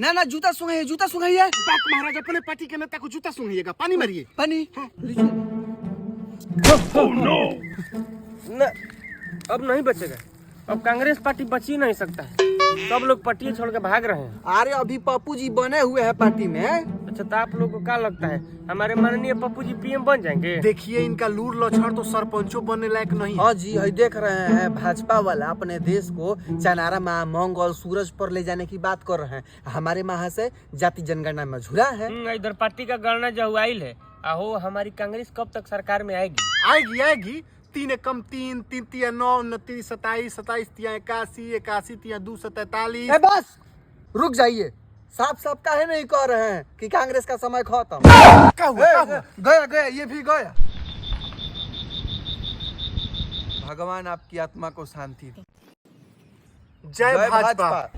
ना ना जूता सुंघाइए। बाक महाराज अपने पार्टी के नेता को जूता सूंघिएगा, पानी मारिए। पानी न, अब नहीं बचेगा। अब कांग्रेस पार्टी बच ही नहीं सकता है, सब लोग पार्टी छोड़ के भाग रहे हैं। अरे अभी पप्पू जी बने हुए हैं पार्टी में। अच्छा तो आप लोगों को क्या लगता है हमारे माननीय पप्पू जी पीएम बन जाएंगे? देखिए इनका लूर लछड़ तो सरपंचों बनने लायक नहीं। हाँ जी, ये देख रहे हैं भाजपा वाला अपने देश को चनारा माह मंगल सूरज पर ले जाने की बात कर रहे हैं। हमारे माह से जाति जनगणना में झुरा है। इधर पार्टी का गणना जो आइल है, आहो हमारी कांग्रेस कब तक सरकार में आएगी? आएगी 3 कम 3 3 3 9 29 27 27 81 81 2 47। बस रुक जाइए, साफ साफ काहे नहीं कह रहे हैं कि कांग्रेस का समय खत्म? क्या हुआ? गया ये भी गया। भगवान आपकी आत्मा को शांति दे। जय भाजपा।